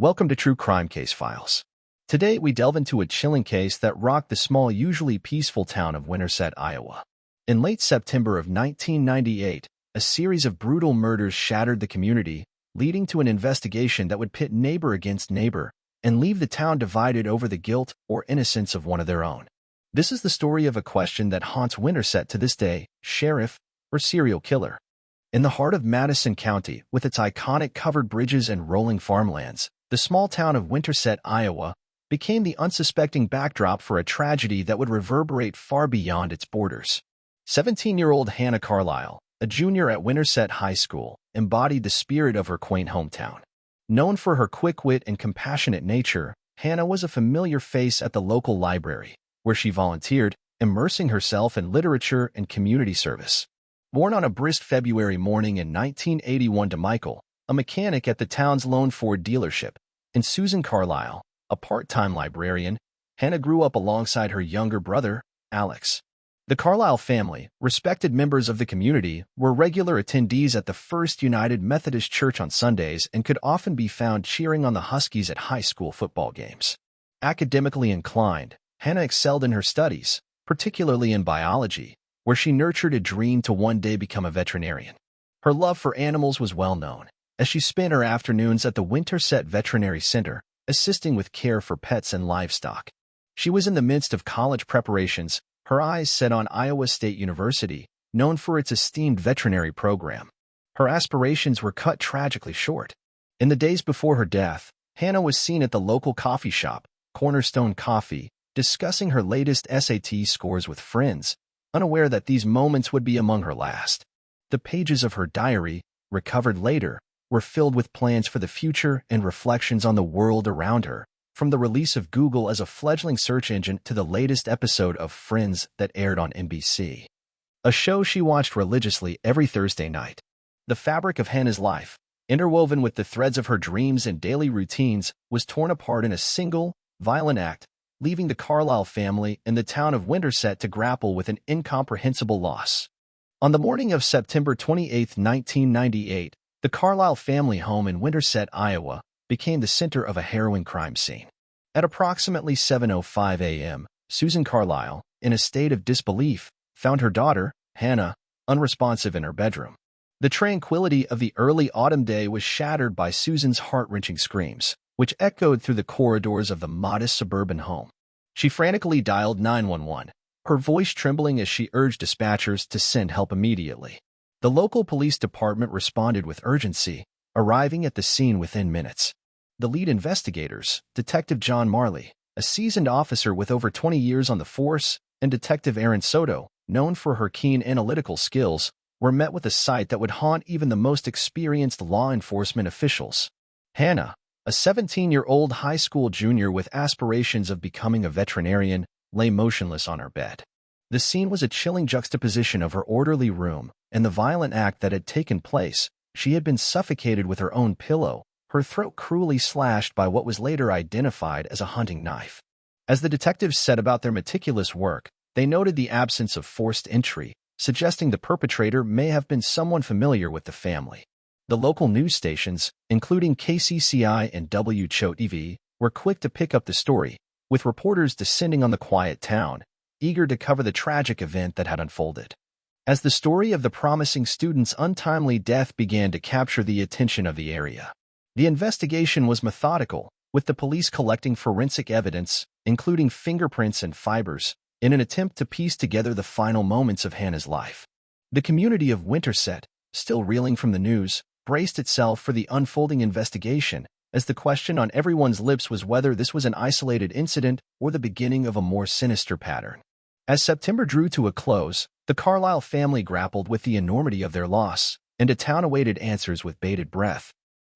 Welcome to True Crime Case Files. Today, we delve into a chilling case that rocked the small, usually peaceful town of Winterset, Iowa. In late September of 1998, a series of brutal murders shattered the community, leading to an investigation that would pit neighbor against neighbor and leave the town divided over the guilt or innocence of one of their own. This is the story of a question that haunts Winterset to this day: Sherriff or serial killer? In the heart of Madison County, with its iconic covered bridges and rolling farmlands, the small town of Winterset, Iowa, became the unsuspecting backdrop for a tragedy that would reverberate far beyond its borders. 17-year-old Hannah Carlisle, a junior at Winterset High School, embodied the spirit of her quaint hometown. Known for her quick wit and compassionate nature, Hannah was a familiar face at the local library, where she volunteered, immersing herself in literature and community service. Born on a brisk February morning in 1981 to Michael, a mechanic at the town's lone Ford dealership, and Susan Carlisle, a part-time librarian, Hannah grew up alongside her younger brother, Alex. The Carlisle family, respected members of the community, were regular attendees at the First United Methodist Church on Sundays and could often be found cheering on the Huskies at high school football games. Academically inclined, Hannah excelled in her studies, particularly in biology, where she nurtured a dream to one day become a veterinarian. Her love for animals was well known, as she spent her afternoons at the Winterset Veterinary Center, assisting with care for pets and livestock. She was in the midst of college preparations, her eyes set on Iowa State University, known for its esteemed veterinary program. Her aspirations were cut tragically short. In the days before her death, Hannah was seen at the local coffee shop, Cornerstone Coffee, discussing her latest SAT scores with friends, unaware that these moments would be among her last. The pages of her diary, recovered later, were filled with plans for the future and reflections on the world around her, from the release of Google as a fledgling search engine to the latest episode of Friends that aired on NBC, a show she watched religiously every Thursday night. The fabric of Hannah's life, interwoven with the threads of her dreams and daily routines, was torn apart in a single, violent act, leaving the Carlisle family and the town of Winterset to grapple with an incomprehensible loss. On the morning of September 28, 1998, the Carlisle family home in Winterset, Iowa, became the center of a harrowing crime scene. At approximately 7:05 a.m., Susan Carlisle, in a state of disbelief, found her daughter, Hannah, unresponsive in her bedroom. The tranquility of the early autumn day was shattered by Susan's heart-wrenching screams, which echoed through the corridors of the modest suburban home. She frantically dialed 911, her voice trembling as she urged dispatchers to send help immediately. The local police department responded with urgency, arriving at the scene within minutes. The lead investigators, Detective John Marley, a seasoned officer with over 20 years on the force, and Detective Erin Soto, known for her keen analytical skills, were met with a sight that would haunt even the most experienced law enforcement officials. Hannah, a 17-year-old high school junior with aspirations of becoming a veterinarian, lay motionless on her bed. The scene was a chilling juxtaposition of her orderly room and the violent act that had taken place. She had been suffocated with her own pillow, her throat cruelly slashed by what was later identified as a hunting knife. As the detectives set about their meticulous work, they noted the absence of forced entry, suggesting the perpetrator may have been someone familiar with the family. The local news stations, including KCCI and WCHO-TV, were quick to pick up the story, with reporters descending on the quiet town, eager to cover the tragic event that had unfolded. As the story of the promising student's untimely death began to capture the attention of the area, the investigation was methodical, with the police collecting forensic evidence, including fingerprints and fibers, in an attempt to piece together the final moments of Hannah's life. The community of Winterset, still reeling from the news, braced itself for the unfolding investigation, as the question on everyone's lips was whether this was an isolated incident or the beginning of a more sinister pattern. As September drew to a close, the Carlisle family grappled with the enormity of their loss, and a town awaited answers with bated breath.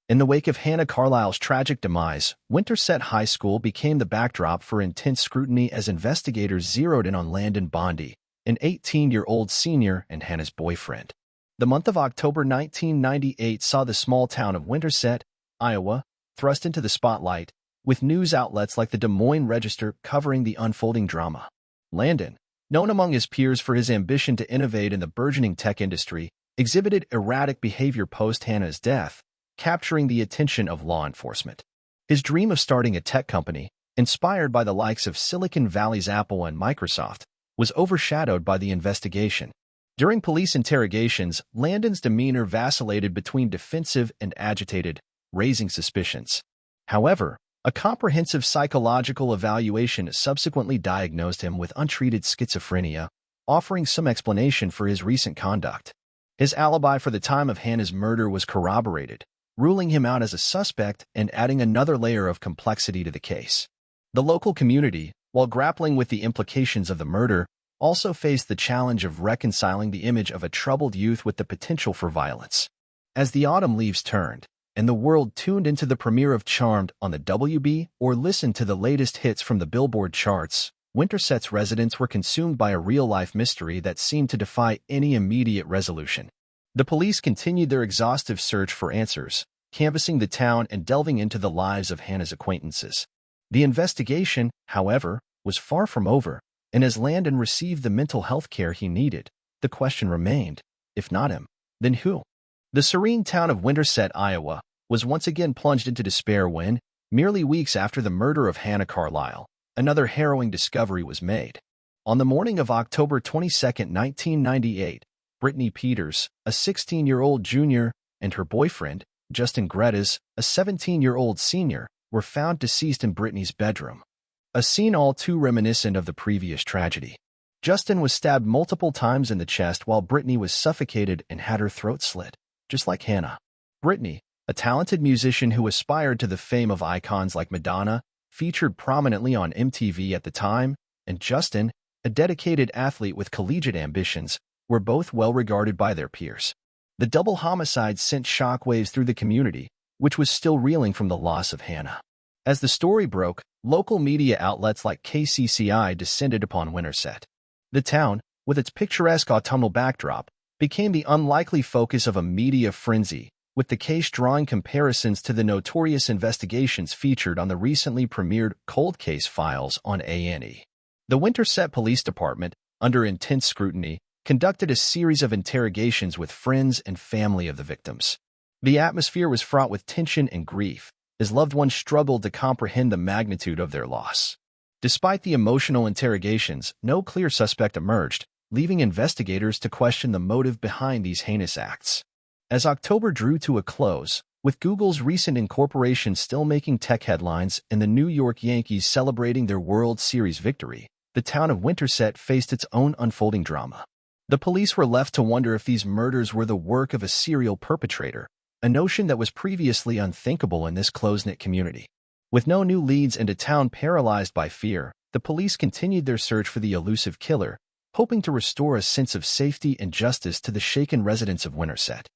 In the wake of Hannah Carlisle's tragic demise, Winterset High School became the backdrop for intense scrutiny as investigators zeroed in on Landon Bondi, an 18-year-old senior and Hannah's boyfriend. The month of October 1998 saw the small town of Winterset, Iowa, thrust into the spotlight, with news outlets like the Des Moines Register covering the unfolding drama. Landon, known among his peers for his ambition to innovate in the burgeoning tech industry, exhibited erratic behavior post-Hannah's death, capturing the attention of law enforcement. His dream of starting a tech company, inspired by the likes of Silicon Valley's Apple and Microsoft, was overshadowed by the investigation. During police interrogations, Landon's demeanor vacillated between defensive and agitated, raising suspicions. However, a comprehensive psychological evaluation subsequently diagnosed him with untreated schizophrenia, offering some explanation for his recent conduct. His alibi for the time of Hannah's murder was corroborated, ruling him out as a suspect and adding another layer of complexity to the case. The local community, while grappling with the implications of the murder, also faced the challenge of reconciling the image of a troubled youth with the potential for violence. As the autumn leaves turned, and the world tuned into the premiere of Charmed on the WB or listened to the latest hits from the Billboard charts, Winterset's residents were consumed by a real-life mystery that seemed to defy any immediate resolution. The police continued their exhaustive search for answers, canvassing the town and delving into the lives of Hannah's acquaintances. The investigation, however, was far from over, and as Landon received the mental health care he needed, the question remained, if not him, then who? The serene town of Winterset, Iowa, was once again plunged into despair when, merely weeks after the murder of Hannah Carlisle, another harrowing discovery was made. On the morning of October 22, 1998, Brittany Peters, a 16-year-old junior, and her boyfriend, Justin Gretas, a 17-year-old senior, were found deceased in Brittany's bedroom. A scene all too reminiscent of the previous tragedy. Justin was stabbed multiple times in the chest while Brittany was suffocated and had her throat slit, just like Hannah. Brittany, a talented musician who aspired to the fame of icons like Madonna, featured prominently on MTV at the time, and Justin, a dedicated athlete with collegiate ambitions, were both well regarded by their peers. The double homicide sent shockwaves through the community, which was still reeling from the loss of Hannah. As the story broke, local media outlets like KCCI descended upon Winterset. The town, with its picturesque autumnal backdrop, became the unlikely focus of a media frenzy, with the case drawing comparisons to the notorious investigations featured on the recently premiered Cold Case Files on A&E. The Winterset Police Department, under intense scrutiny, conducted a series of interrogations with friends and family of the victims. The atmosphere was fraught with tension and grief, as loved ones struggled to comprehend the magnitude of their loss. Despite the emotional interrogations, no clear suspect emerged, leaving investigators to question the motive behind these heinous acts. As October drew to a close, with Google's recent incorporation still making tech headlines and the New York Yankees celebrating their World Series victory, the town of Winterset faced its own unfolding drama. The police were left to wonder if these murders were the work of a serial perpetrator, a notion that was previously unthinkable in this close-knit community. With no new leads and a town paralyzed by fear, the police continued their search for the elusive killer, hoping to restore a sense of safety and justice to the shaken residents of Winterset.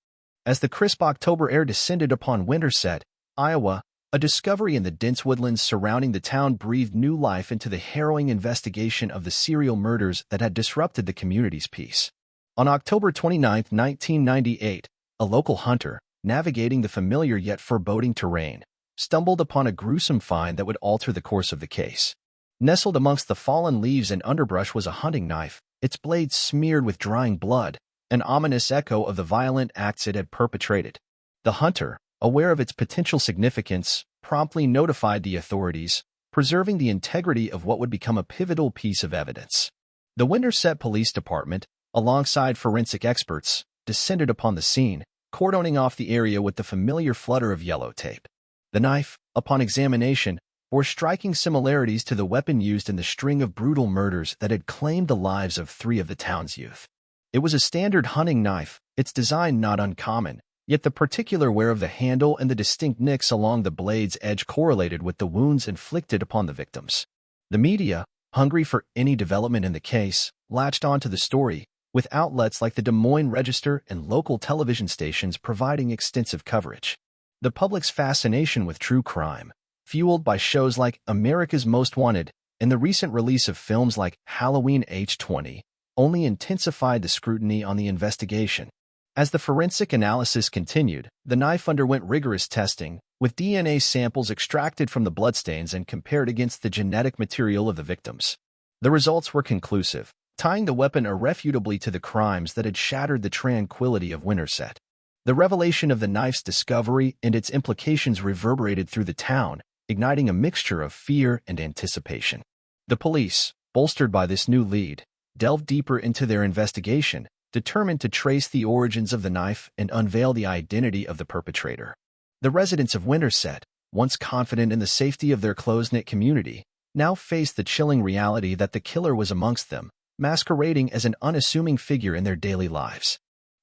As the crisp October air descended upon Winterset, Iowa, a discovery in the dense woodlands surrounding the town breathed new life into the harrowing investigation of the serial murders that had disrupted the community's peace. On October 29, 1998, a local hunter, navigating the familiar yet foreboding terrain, stumbled upon a gruesome find that would alter the course of the case. Nestled amongst the fallen leaves and underbrush was a hunting knife, its blade smeared with drying blood, an ominous echo of the violent acts it had perpetrated. The hunter, aware of its potential significance, promptly notified the authorities, preserving the integrity of what would become a pivotal piece of evidence. The Winterset Police Department, alongside forensic experts, descended upon the scene, cordoning off the area with the familiar flutter of yellow tape. The knife, upon examination, bore striking similarities to the weapon used in the string of brutal murders that had claimed the lives of 3 of the town's youth. It was a standard hunting knife, its design not uncommon, yet the particular wear of the handle and the distinct nicks along the blade's edge correlated with the wounds inflicted upon the victims. The media, hungry for any development in the case, latched onto the story, with outlets like the Des Moines Register and local television stations providing extensive coverage. The public's fascination with true crime, fueled by shows like America's Most Wanted and the recent release of films like Halloween H20, only intensified the scrutiny on the investigation. As the forensic analysis continued, the knife underwent rigorous testing, with DNA samples extracted from the bloodstains and compared against the genetic material of the victims. The results were conclusive, tying the weapon irrefutably to the crimes that had shattered the tranquility of Winterset. The revelation of the knife's discovery and its implications reverberated through the town, igniting a mixture of fear and anticipation. The police, bolstered by this new lead, delved deeper into their investigation, determined to trace the origins of the knife and unveil the identity of the perpetrator. The residents of Winterset, once confident in the safety of their close-knit community, now faced the chilling reality that the killer was amongst them, masquerading as an unassuming figure in their daily lives.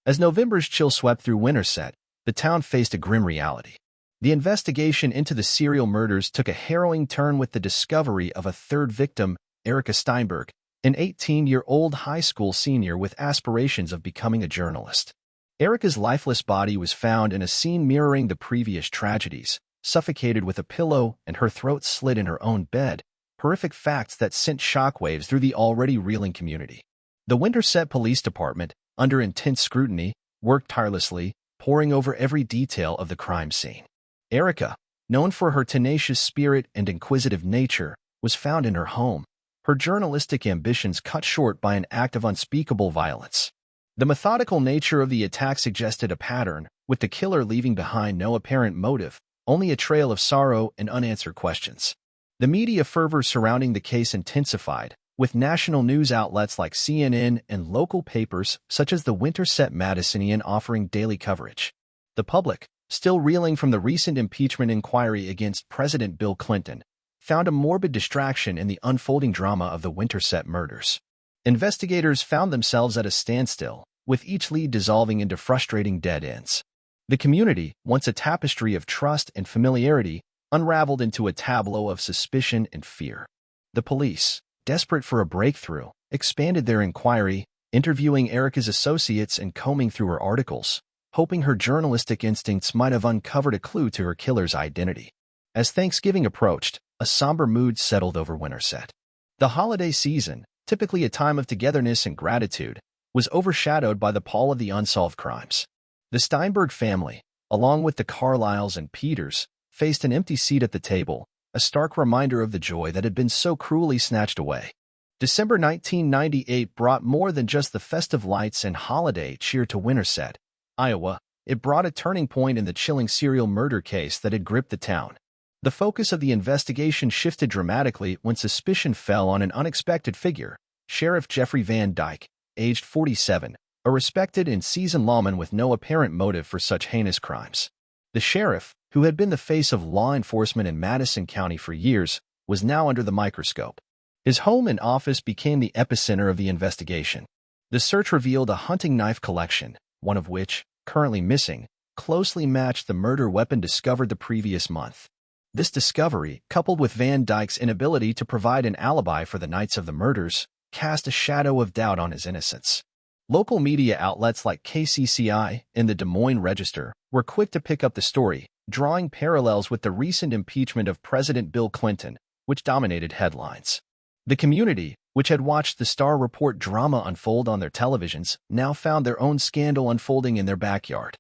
As November's chill swept through Winterset, the town faced a grim reality. The investigation into the serial murders took a harrowing turn with the discovery of a third victim, Erica Steinberg, an 18-year-old high school senior with aspirations of becoming a journalist. Erica's lifeless body was found in a scene mirroring the previous tragedies, suffocated with a pillow and her throat slit in her own bed, horrific facts that sent shockwaves through the already reeling community. The Winterset Police Department, under intense scrutiny, worked tirelessly, poring over every detail of the crime scene. Erica, known for her tenacious spirit and inquisitive nature, was found in her home, her journalistic ambitions cut short by an act of unspeakable violence. The methodical nature of the attack suggested a pattern, with the killer leaving behind no apparent motive, only a trail of sorrow and unanswered questions. The media fervor surrounding the case intensified, with national news outlets like CNN and local papers such as the Winterset Madisonian offering daily coverage. The public, still reeling from the recent impeachment inquiry against President Bill Clinton, found a morbid distraction in the unfolding drama of the Winterset murders. Investigators found themselves at a standstill, with each lead dissolving into frustrating dead ends. The community, once a tapestry of trust and familiarity, unraveled into a tableau of suspicion and fear. The police, desperate for a breakthrough, expanded their inquiry, interviewing Erica's associates and combing through her articles, hoping her journalistic instincts might have uncovered a clue to her killer's identity. As Thanksgiving approached, a somber mood settled over Winterset. The holiday season, typically a time of togetherness and gratitude, was overshadowed by the pall of the unsolved crimes. The Steinberg family, along with the Carlyles and Peters, faced an empty seat at the table, a stark reminder of the joy that had been so cruelly snatched away. December 1998 brought more than just the festive lights and holiday cheer to Winterset, Iowa. It brought a turning point in the chilling serial murder case that had gripped the town. The focus of the investigation shifted dramatically when suspicion fell on an unexpected figure, Sheriff Jeffrey Van Dyke, aged 47, a respected and seasoned lawman with no apparent motive for such heinous crimes. The sheriff, who had been the face of law enforcement in Madison County for years, was now under the microscope. His home and office became the epicenter of the investigation. The search revealed a hunting knife collection, one of which, currently missing, closely matched the murder weapon discovered the previous month. This discovery, coupled with Van Dyke's inability to provide an alibi for the nights of the murders, cast a shadow of doubt on his innocence. Local media outlets like KCCI and the Des Moines Register were quick to pick up the story, drawing parallels with the recent impeachment of President Bill Clinton, which dominated headlines. The community, which had watched the Star Report drama unfold on their televisions, now found their own scandal unfolding in their backyard.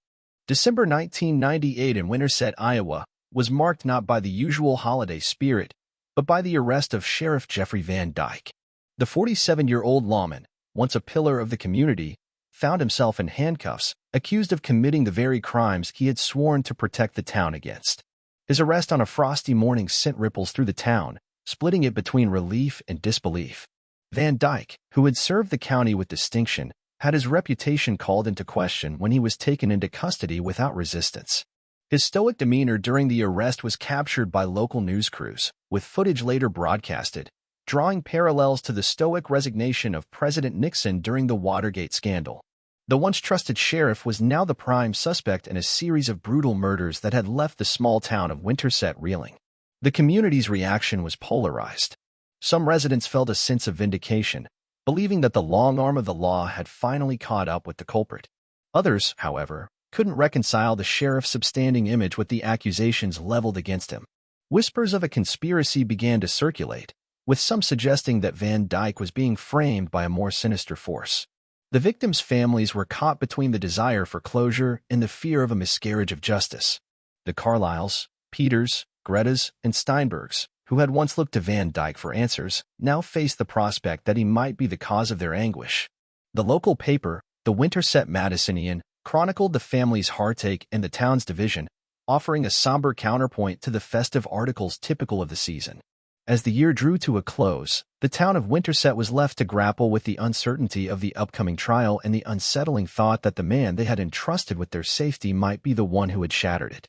December 1998 in Winterset, Iowa, was marked not by the usual holiday spirit, but by the arrest of Sheriff Jeffrey Van Dyke. The 47-year-old lawman, once a pillar of the community, found himself in handcuffs, accused of committing the very crimes he had sworn to protect the town against. His arrest on a frosty morning sent ripples through the town, splitting it between relief and disbelief. Van Dyke, who had served the county with distinction, had his reputation called into question when he was taken into custody without resistance. His stoic demeanor during the arrest was captured by local news crews, with footage later broadcasted, drawing parallels to the stoic resignation of President Nixon during the Watergate scandal. The once trusted sheriff was now the prime suspect in a series of brutal murders that had left the small town of Winterset reeling. The community's reaction was polarized. Some residents felt a sense of vindication, believing that the long arm of the law had finally caught up with the culprit. Others, however, couldn't reconcile the sheriff's upstanding image with the accusations leveled against him. Whispers of a conspiracy began to circulate, with some suggesting that Van Dyke was being framed by a more sinister force. The victims' families were caught between the desire for closure and the fear of a miscarriage of justice. The Carlyles, Peters, Gretas, and Steinbergs, who had once looked to Van Dyke for answers, now faced the prospect that he might be the cause of their anguish. The local paper, the Winterset Madisonian, chronicled the family's heartache and the town's division, offering a somber counterpoint to the festive articles typical of the season. As the year drew to a close, the town of Winterset was left to grapple with the uncertainty of the upcoming trial and the unsettling thought that the man they had entrusted with their safety might be the one who had shattered it.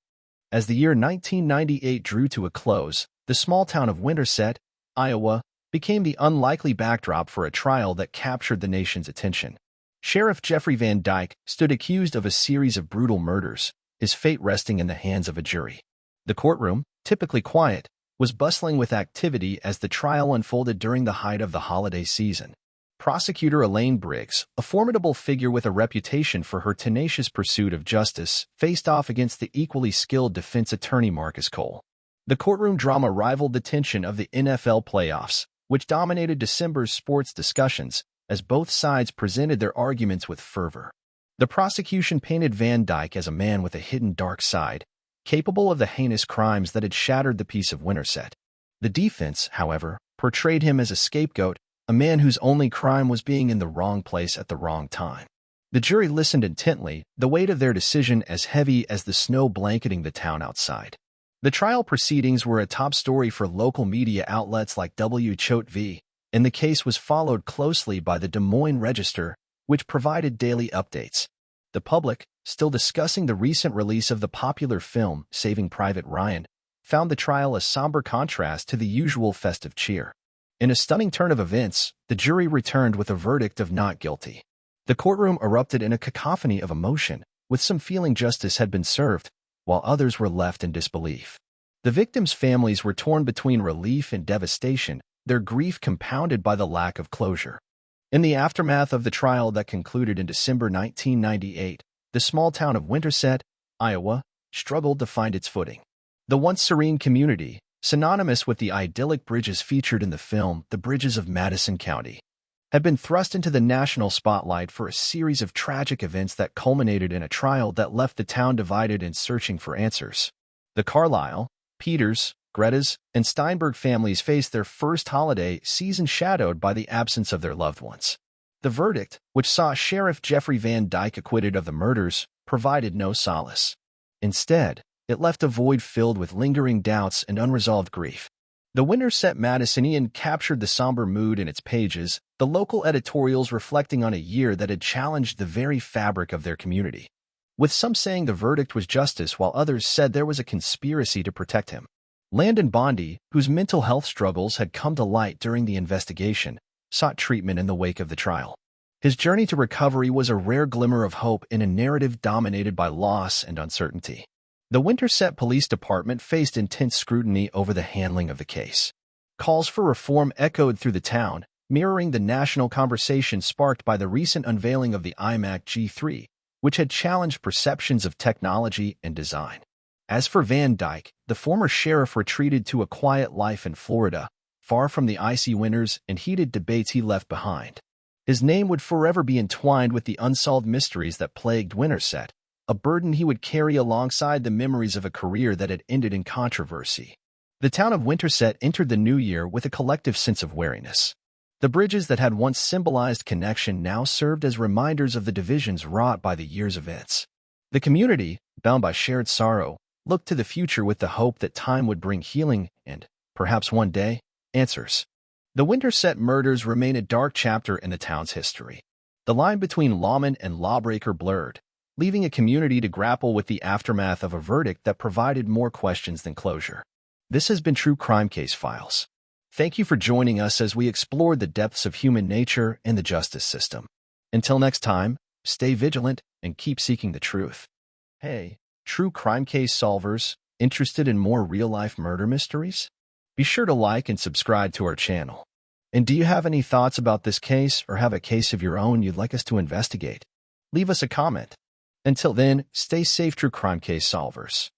As the year 1998 drew to a close, the small town of Winterset, Iowa, became the unlikely backdrop for a trial that captured the nation's attention. Sheriff Jeffrey Van Dyke stood accused of a series of brutal murders, his fate resting in the hands of a jury. The courtroom, typically quiet, was bustling with activity as the trial unfolded during the height of the holiday season. Prosecutor Elaine Briggs, a formidable figure with a reputation for her tenacious pursuit of justice, faced off against the equally skilled defense attorney Marcus Cole. The courtroom drama rivaled the tension of the NFL playoffs, which dominated December's sports discussions, as both sides presented their arguments with fervor. The prosecution painted Van Dyke as a man with a hidden dark side, capable of the heinous crimes that had shattered the peace of Winterset. The defense, however, portrayed him as a scapegoat, a man whose only crime was being in the wrong place at the wrong time. The jury listened intently, the weight of their decision as heavy as the snow blanketing the town outside. The trial proceedings were a top story for local media outlets like WCHOT-V, and the case was followed closely by the Des Moines Register, which provided daily updates. The public, still discussing the recent release of the popular film Saving Private Ryan, found the trial a somber contrast to the usual festive cheer. In a stunning turn of events, the jury returned with a verdict of not guilty. The courtroom erupted in a cacophony of emotion, with some feeling justice had been served, while others were left in disbelief. The victims' families were torn between relief and devastation, their grief compounded by the lack of closure. In the aftermath of the trial that concluded in December 1998, the small town of Winterset, Iowa, struggled to find its footing. The once serene community, synonymous with the idyllic bridges featured in the film The Bridges of Madison County, had been thrust into the national spotlight for a series of tragic events that culminated in a trial that left the town divided and searching for answers. The Carlisle, Peters, Greta's, and Steinberg families faced their first holiday season shadowed by the absence of their loved ones. The verdict, which saw Sheriff Jeffrey Van Dyke acquitted of the murders, provided no solace. Instead, it left a void filled with lingering doubts and unresolved grief. The Winterset Madisonian captured the somber mood in its pages, the local editorials reflecting on a year that had challenged the very fabric of their community. With some saying the verdict was justice while others said there was a conspiracy to protect him. Landon Bondi, whose mental health struggles had come to light during the investigation, sought treatment in the wake of the trial. His journey to recovery was a rare glimmer of hope in a narrative dominated by loss and uncertainty. The Winterset Police Department faced intense scrutiny over the handling of the case. Calls for reform echoed through the town, mirroring the national conversation sparked by the recent unveiling of the iMac G3, which had challenged perceptions of technology and design. As for Van Dyke, the former sheriff retreated to a quiet life in Florida, far from the icy winters and heated debates he left behind. His name would forever be entwined with the unsolved mysteries that plagued Winterset, a burden he would carry alongside the memories of a career that had ended in controversy. The town of Winterset entered the new year with a collective sense of wariness. The bridges that had once symbolized connection now served as reminders of the divisions wrought by the year's events. The community, bound by shared sorrow, looked to the future with the hope that time would bring healing and, perhaps one day, answers. The Winterset murders remain a dark chapter in the town's history. The line between lawman and lawbreaker blurred, leaving a community to grapple with the aftermath of a verdict that provided more questions than closure. This has been True Crime Case Files. Thank you for joining us as we explored the depths of human nature and the justice system. Until next time, stay vigilant and keep seeking the truth. Hey, True Crime Case Solvers, interested in more real-life murder mysteries? Be sure to like and subscribe to our channel. And do you have any thoughts about this case or have a case of your own you'd like us to investigate? Leave us a comment. Until then, stay safe, True Crime Case Solvers.